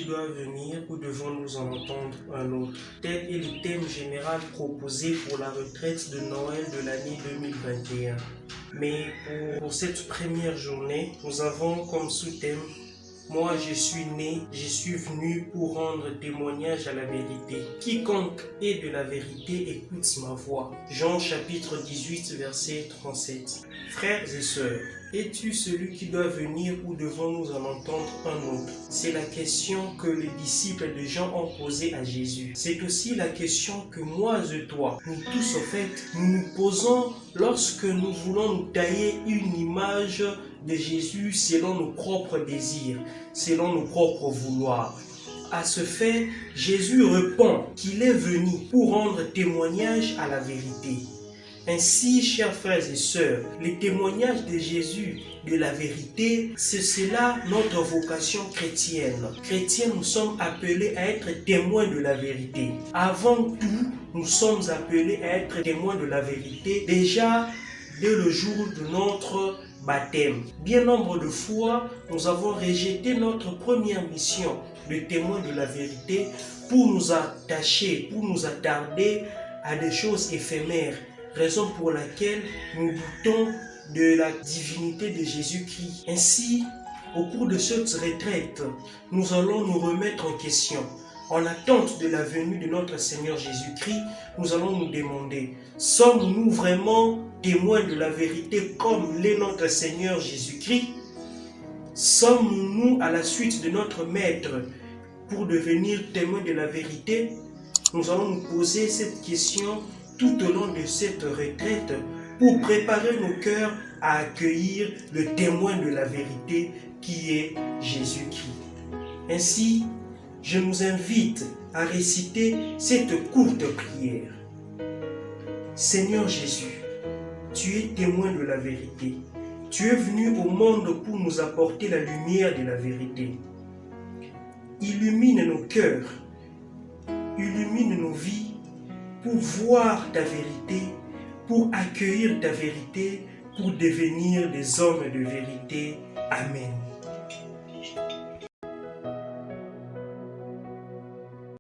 doit venir ou devons-nous en entendre un autre? Tel est le thème général proposé pour la retraite de Noël de l'année 2021. Mais pour cette première journée, nous avons comme sous-thème « Moi, je suis né, je suis venu pour rendre témoignage à la vérité. Quiconque est de la vérité écoute ma voix. » Jean chapitre 18, verset 37. Frères et sœurs, es-tu celui qui doit venir ou devons-nous en entendre un autre? C'est la question que les disciples de Jean ont posée à Jésus. C'est aussi la question que moi et toi, nous tous au fait, nous nous posons lorsque nous voulons nous tailler une image de Jésus selon nos propres désirs, selon nos propres vouloirs. À ce fait, Jésus répond qu'il est venu pour rendre témoignage à la vérité. Ainsi, chers frères et sœurs, les témoignages de Jésus de la vérité, c'est cela notre vocation chrétienne. Chrétiens, nous sommes appelés à être témoins de la vérité. Avant tout, nous sommes appelés à être témoins de la vérité déjà dès le jour de notre baptême. Bien nombre de fois, nous avons rejeté notre première mission de témoin de la vérité pour nous attacher, pour nous attarder à des choses éphémères. Raison pour laquelle nous doutons de la divinité de Jésus-Christ. Ainsi, au cours de cette retraite, nous allons nous remettre en question. En attente de la venue de notre Seigneur Jésus-Christ, nous allons nous demander, sommes-nous vraiment témoins de la vérité comme l'est notre Seigneur Jésus-Christ? Sommes-nous à la suite de notre Maître pour devenir témoins de la vérité? Nous allons nous poser cette question tout au long de cette retraite pour préparer nos cœurs à accueillir le témoin de la vérité qui est Jésus-Christ. Ainsi, je nous invite à réciter cette courte prière. Seigneur Jésus, tu es témoin de la vérité. Tu es venu au monde pour nous apporter la lumière de la vérité. Illumine nos cœurs, illumine nos vies pour voir ta vérité, pour accueillir ta vérité, pour devenir des hommes de vérité. Amen.